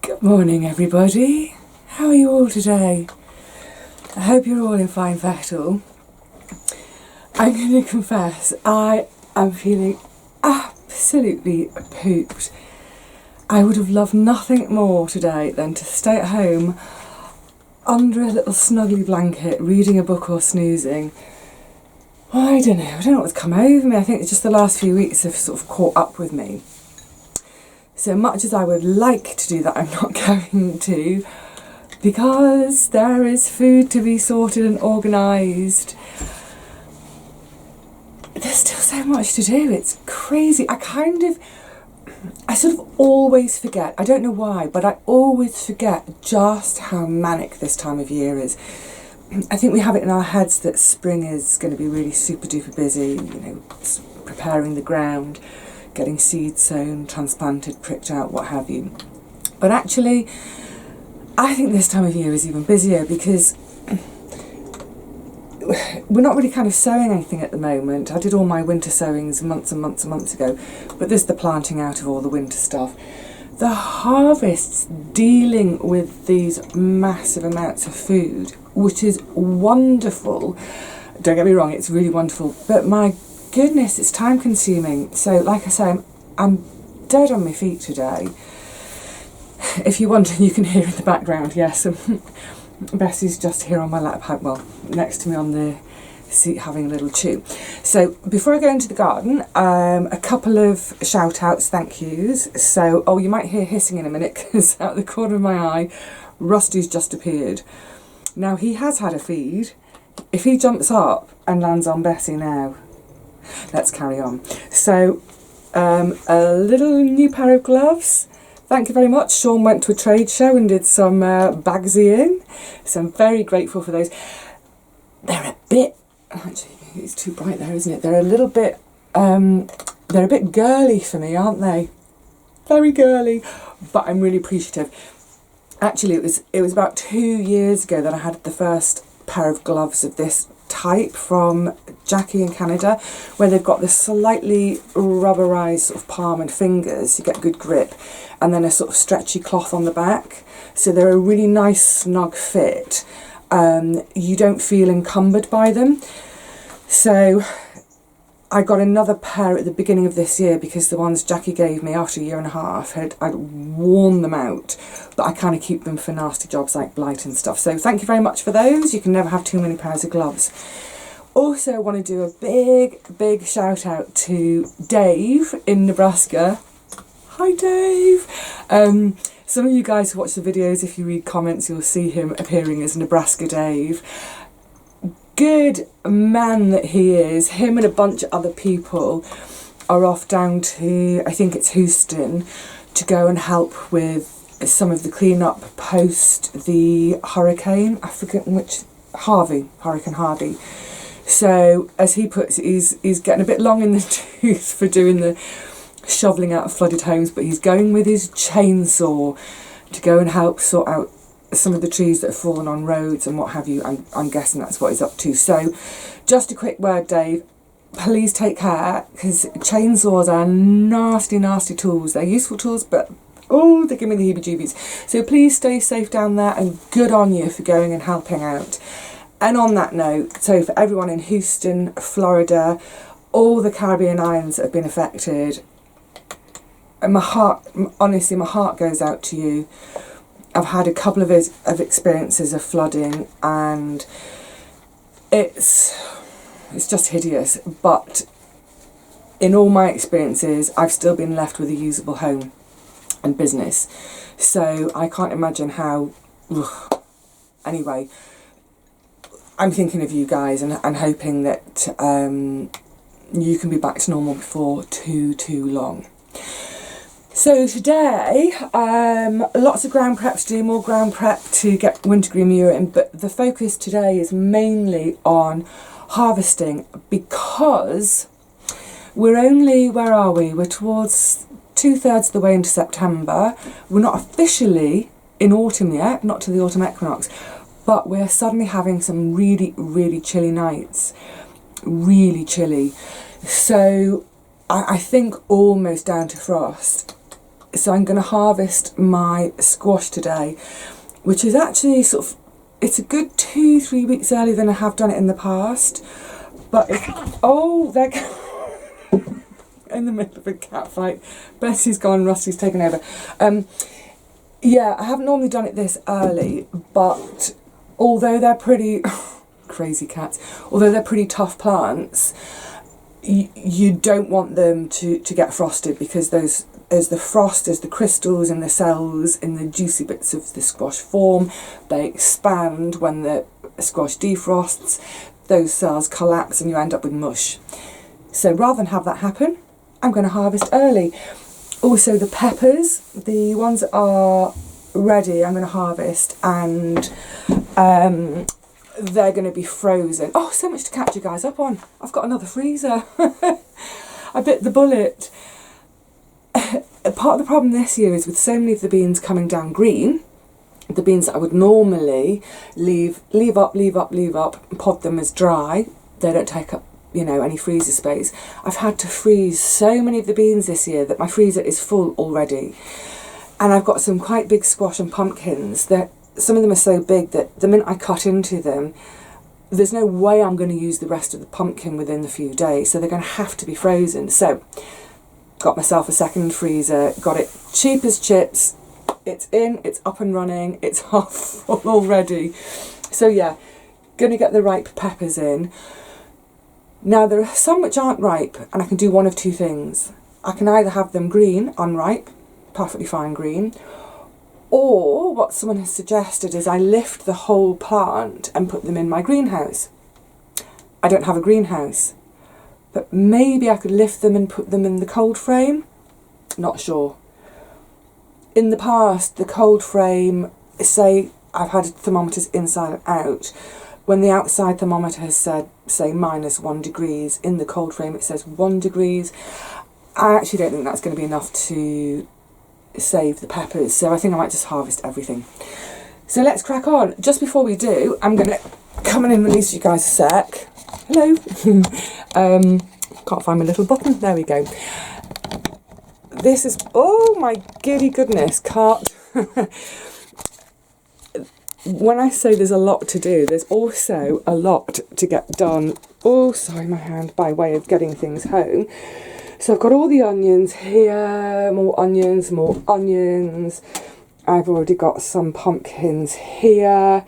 Good morning, everybody. How are you all today? I hope you're all in fine fettle. I'm going to confess, I am feeling absolutely pooped. I would have loved nothing more today than to stay at home under a little snuggly blanket, reading a book or snoozing. I don't know what's come over me. I think it's just the last few weeks have sort of caught up with me. So much as I would like to do that, I'm not going to, because there is food to be sorted and organised. There's still so much to do, it's crazy. I sort of always forget, I don't know why, but I always forget just how manic this time of year is. I think we have it in our heads that spring is going to be really super duper busy, preparing the ground, getting seeds sown, transplanted, pricked out, what have you. But actually, I think this time of year is even busier because we're not really kind of sowing anything at the moment. I did all my winter sowings months and months and months ago, but this is the planting out of all the winter stuff. The harvests dealing with these massive amounts of food, which is wonderful. Don't get me wrong, it's really wonderful, but my goodness, it's time consuming. So like I say, I'm dead on my feet today. If you're wondering, you can hear in the background, yes, Bessie's just here on my lap, well, next to me on the seat having a little chew. So before I go into the garden, a couple of shout outs, thank yous. So, you might hear hissing in a minute because out the corner of my eye, Rusty's just appeared. Now he has had a feed. If he jumps up and lands on Bessie now, let's carry on. So a little new pair of gloves. Thank you very much. Sean went to a trade show and did some bagsying, so I'm very grateful for those. They're a bit, actually it's too bright there, isn't it? They're a little bit, they're a bit girly for me, aren't they? Very girly, but I'm really appreciative. Actually, it was about 2 years ago that I had the first pair of gloves of this type from Jackie in Canada, where they've got this slightly rubberized sort of palm and fingers, you get good grip, and then a sort of stretchy cloth on the back, so they're a really nice snug fit. You don't feel encumbered by them. So I got another pair at the beginning of this year because the ones Jackie gave me after a year and a half, I'd worn them out, but I kind of keep them for nasty jobs like blight and stuff. So thank you very much for those. You can never have too many pairs of gloves. Also, I want to do a big shout out to Dave in Nebraska. Hi Dave! Some of you guys who watch the videos, if you read comments, you'll see him appearing as Nebraska Dave. Good man that he is. Him and a bunch of other people are off down to, I think it's Houston, to go and help with some of the cleanup post the hurricane. I forget which, Hurricane Harvey. So as he puts it, he's getting a bit long in the tooth for doing the shoveling out of flooded homes, but he's going with his chainsaw to go and help sort out some of the trees that have fallen on roads and what have you. I'm guessing that's what he's up to. So just a quick word, Dave, please take care, because chainsaws are nasty tools. They're useful tools, but they give me the heebie-jeebies. So please stay safe down there, and good on you for going and helping out. And on that note, so for everyone in Houston, Florida, all the Caribbean islands that have been affected, and my heart goes out to you. I've had a couple of experiences of flooding, and it's just hideous, but in all my experiences I've still been left with a usable home and business, so I can't imagine how. Anyway, I'm thinking of you guys and hoping that you can be back to normal before too long. So today, lots of ground prep to do, more ground prep to get wintergreen manure in, but the focus today is mainly on harvesting, because we're only, where are we? We're towards 2/3 of the way into September. We're not officially in autumn yet, not to the autumn equinox, but we're suddenly having some really chilly nights, really chilly. So I think almost down to frost. So I'm going to harvest my squash today, which is actually sort of, it's a good 2-3 weeks earlier than I have done it in the past. But oh, they're in the middle of a cat fight. Bessie's gone, Rusty's taken over. Yeah, I haven't normally done it this early, but although they're pretty crazy cats, although they're pretty tough plants, you don't want them to get frosted, because as the frost, as the crystals in the cells in the juicy bits of the squash form, they expand. When the squash defrosts, those cells collapse and you end up with mush. So rather than have that happen, I'm going to harvest early. Also the peppers, the ones that are ready, I'm going to harvest, and they're going to be frozen. Oh, so much to catch you guys up on. I've got another freezer. I bit the bullet. Part of the problem this year is with so many of the beans coming down green, the beans that I would normally leave up, pod them as dry, they don't take up, you know, any freezer space. I've had to freeze so many of the beans this year that my freezer is full already. And I've got some quite big squash and pumpkins that some of them are so big that the minute I cut into them, there's no way I'm going to use the rest of the pumpkin within a few days, so they're going to have to be frozen. So got myself a second freezer, got it cheap as chips. It's in, it's up and running, it's half full already. So yeah, going to get the ripe peppers in. Now there are some which aren't ripe, and I can do one of two things. I can either have them green, unripe, perfectly fine green, or what someone has suggested is I lift the whole plant and put them in my greenhouse. I don't have a greenhouse, but maybe I could lift them and put them in the cold frame. Not sure. In the past, the cold frame, say I've had thermometers inside and out, when the outside thermometer has said, say, -1 degrees, in the cold frame it says 1 degrees. I actually don't think that's going to be enough to save the peppers, so I think I might just harvest everything. So let's crack on. Just before we do, I'm going to come in and release you guys a sec. Hello. Can't find my little button. There we go. This is, oh my giddy goodness, when I say there's a lot to do, there's also a lot to get done. Oh, sorry, my hand, by way of getting things home. So I've got all the onions here, more onions, more onions. I've already got some pumpkins here.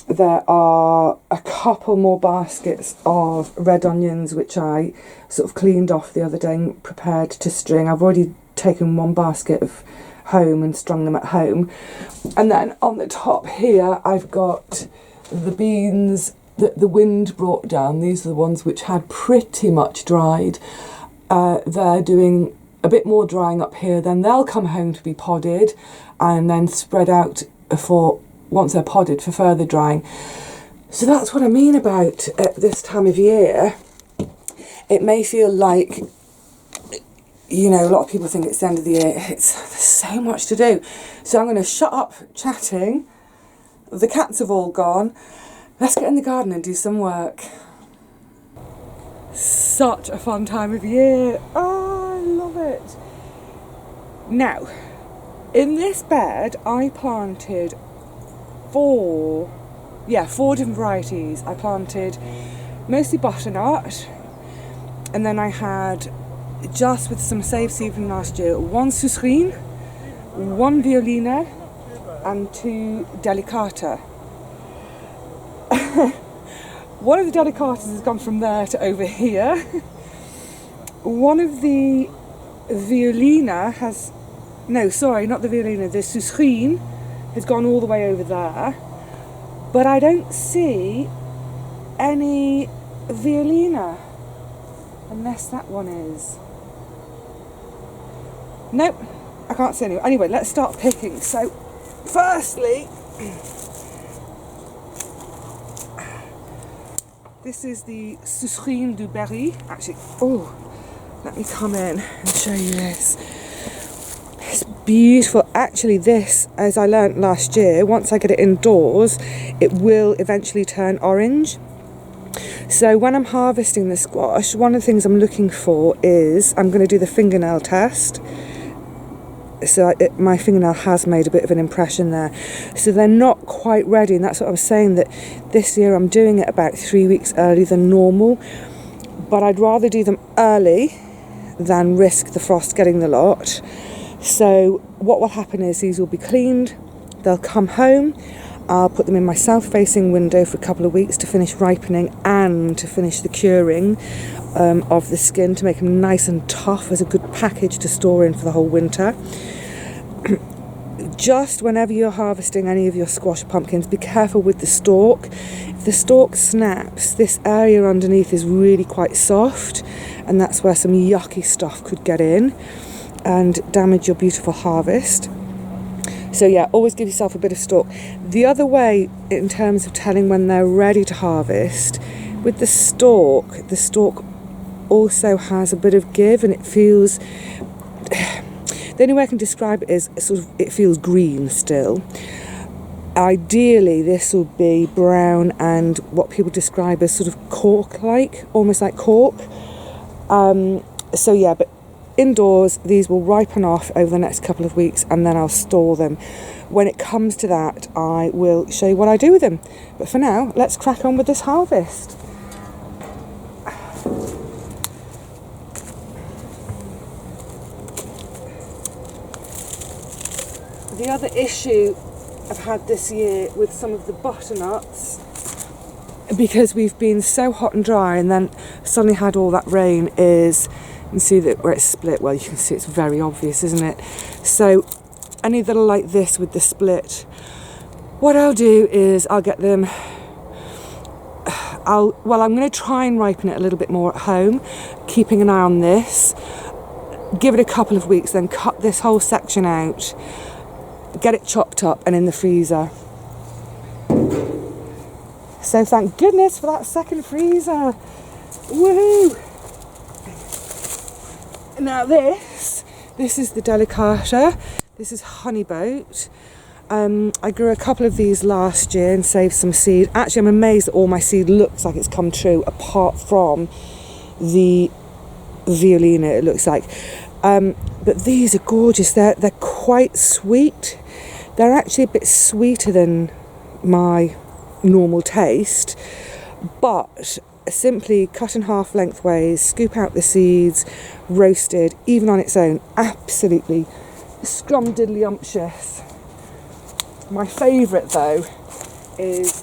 There are a couple more baskets of red onions, which I sort of cleaned off the other day and prepared to string. I've already taken one basket of home and strung them at home. And then on the top here, I've got the beans that the wind brought down. These are the ones which had pretty much dried. They're doing a bit more drying up here. Then they'll come home to be podded and then spread out for, once they're podded, for further drying. So that's what I mean about at this time of year. It may feel like, you know, a lot of people think it's the end of the year. There's so much to do. So I'm going to shut up chatting. The cats have all gone. Let's get in the garden and do some work. Such a fun time of year. Oh, I love it. Now, in this bed, I planted four different varieties. I planted mostly butternut, and then I had, just with some save seed from last year, 1 Susrine, 1 Violina, and 2 Delicata. One of the Delicatas has gone from there to over here. One of the Violina has, no, sorry, not the Violina, the Susrine has gone all the way over there. But I don't see any Violina, unless that one is. Nope, I can't see any. Anyway, let's start picking. So, firstly, this is the Susrine du Berry. Actually, oh, let me come in and show you this. It's beautiful. Actually, this, as I learnt last year, once I get it indoors, it will eventually turn orange. So when I'm harvesting the squash, one of the things I'm looking for is, I'm going to do the fingernail test. so my fingernail has made a bit of an impression there. So they're not quite ready, and that's what I was saying, that this year I'm doing it about 3 weeks early than normal, but I'd rather do them early than risk the frost getting the lot. So what will happen is these will be cleaned, they'll come home, I'll put them in my south-facing window for a couple of weeks to finish ripening and to finish the curing of the skin, to make them nice and tough as a good package to store in for the whole winter. Just whenever you're harvesting any of your squash pumpkins, be careful with the stalk. If the stalk snaps, this area underneath is really quite soft, and that's where some yucky stuff could get in and damage your beautiful harvest. So yeah, always give yourself a bit of stalk. The other way in terms of telling when they're ready to harvest, with the stalk also has a bit of give, and it feels, the only way I can describe it is sort of, it feels green still. Ideally this will be brown and what people describe as sort of cork-like, almost like cork. So yeah, but indoors these will ripen off over the next couple of weeks, and then I'll store them. When it comes to that, I will show you what I do with them. But for now, let's crack on with this harvest. The other issue I've had this year with some of the butternuts, because we've been so hot and dry and then suddenly had all that rain, is, you can see that where it's split, well, you can see it's very obvious, isn't it? So any that are like this with the split, what I'll do is I'll get them, I'm going to try and ripen it a little bit more at home, keeping an eye on this, give it a couple of weeks, then cut this whole section out, get it chopped up and in the freezer. So thank goodness for that second freezer. Woohoo! Now this is the Delicata. This is Honeyboat. I grew a couple of these last year and saved some seed. Actually, I'm amazed that all my seed looks like it's come true, apart from the Violina, it looks like. But these are gorgeous. They're quite sweet. They're actually a bit sweeter than my normal taste, but simply cut in half lengthways, scoop out the seeds, roasted, even on its own, absolutely scrumdiddlyumptious. My favourite though is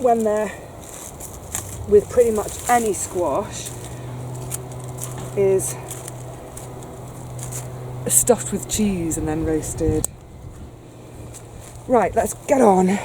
when they're with pretty much any squash, is stuffed with cheese and then roasted. Right, let's get on.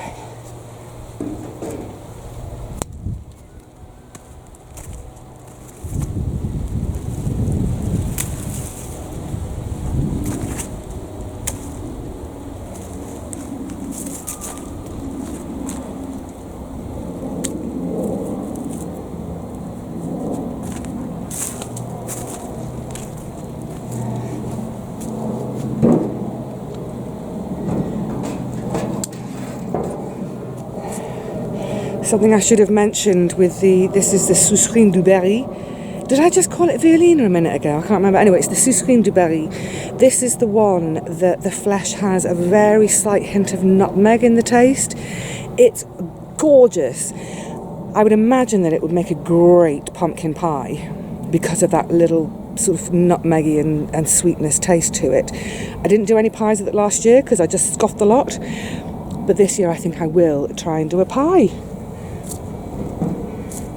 Something I should have mentioned with this is the Sucrine du Berry. Did I just call it Violina a minute ago? I can't remember. Anyway, it's the Sucrine du Berry. This is the one that the flesh has a very slight hint of nutmeg in the taste. It's gorgeous. I would imagine that it would make a great pumpkin pie because of that little sort of nutmeggy and sweetness taste to it. I didn't do any pies with it last year because I just scoffed a lot. But this year I think I will try and do a pie.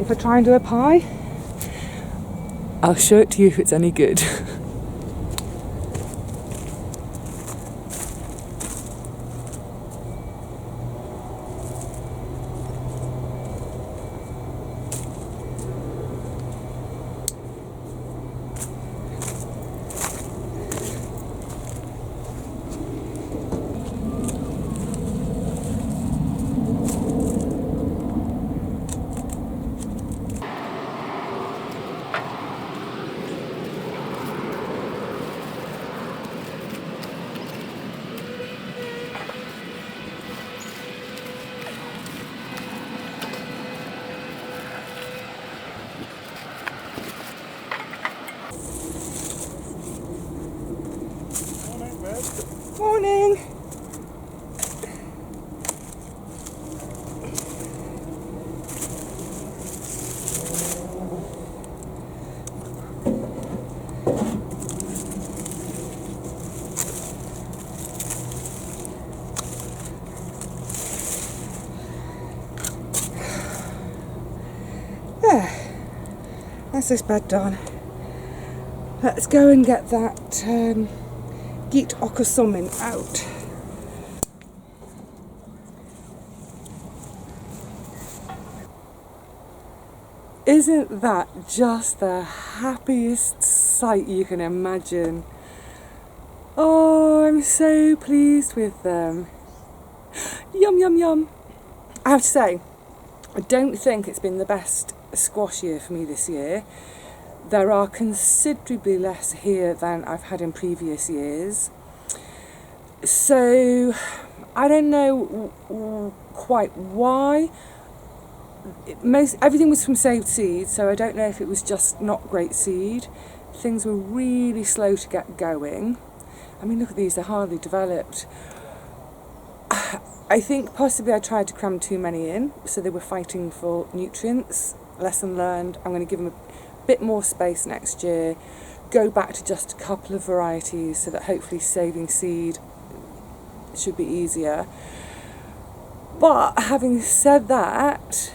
If I try and do a pie, I'll show it to you if it's any good. Morning. There. That's this bed done. Let's go and get that Geet Okusumin out. Isn't that just the happiest sight you can imagine? Oh, I'm so pleased with them. Yum, yum, yum. I have to say, I don't think it's been the best squash year for me this year. There are considerably less here than I've had in previous years. So, I don't know quite why. Everything was from saved seed, so I don't know if it was just not great seed. Things were really slow to get going. I mean, look at these, they're hardly developed. I think possibly I tried to cram too many in, so they were fighting for nutrients. Lesson learned. I'm going to give them a bit more space next year, go back to just a couple of varieties so that hopefully saving seed should be easier. But having said that,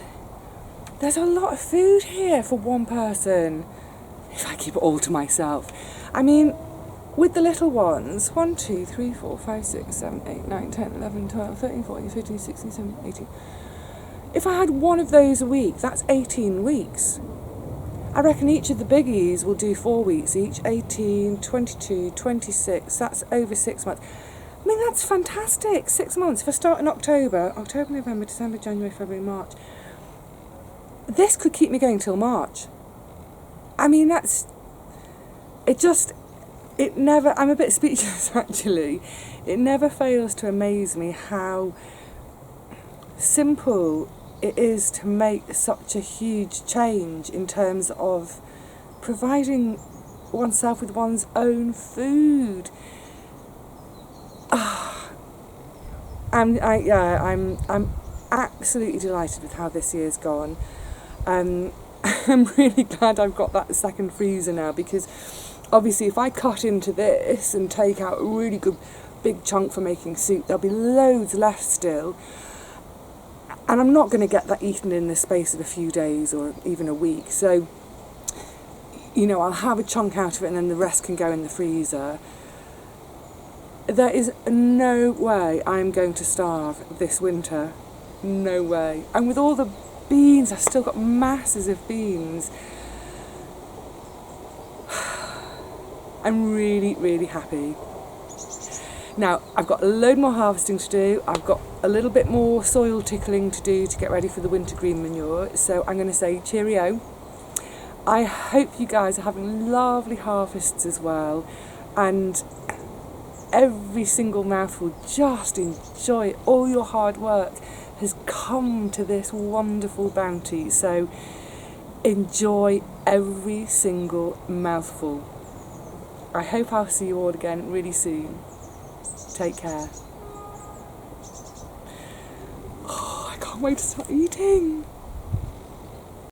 there's a lot of food here for one person, if I keep it all to myself. I mean, with the little ones, 1, 2, 3, 4, 5, 6, 7, 8, 9, 10, 11, 12, 13, 14, 15, 16, 17, 18. If I had one of those a week, that's 18 weeks. I reckon each of the biggies will do 4 weeks each, 18, 22, 26, that's over 6 months. I mean, that's fantastic, 6 months. If I start in October, November, December, January, February, March, this could keep me going till March. I mean, I'm a bit speechless actually. It never fails to amaze me how simple it is to make such a huge change in terms of providing oneself with one's own food. I'm absolutely delighted with how this year's gone. I'm really glad I've got that second freezer now, because obviously if I cut into this and take out a really good big chunk for making soup, there'll be loads left still. And I'm not going to get that eaten in the space of a few days or even a week. So, you know, I'll have a chunk out of it and then the rest can go in the freezer. There is no way I'm going to starve this winter. No way. And with all the beans, I've still got masses of beans. I'm really, really happy. Now, I've got a load more harvesting to do. I've got a little bit more soil tickling to do to get ready for the winter green manure. So I'm going to say cheerio. I hope you guys are having lovely harvests as well. And every single mouthful, just enjoy it. All your hard work has come to this wonderful bounty. So enjoy every single mouthful. I hope I'll see you all again really soon. Take care. Oh, I can't wait to start eating.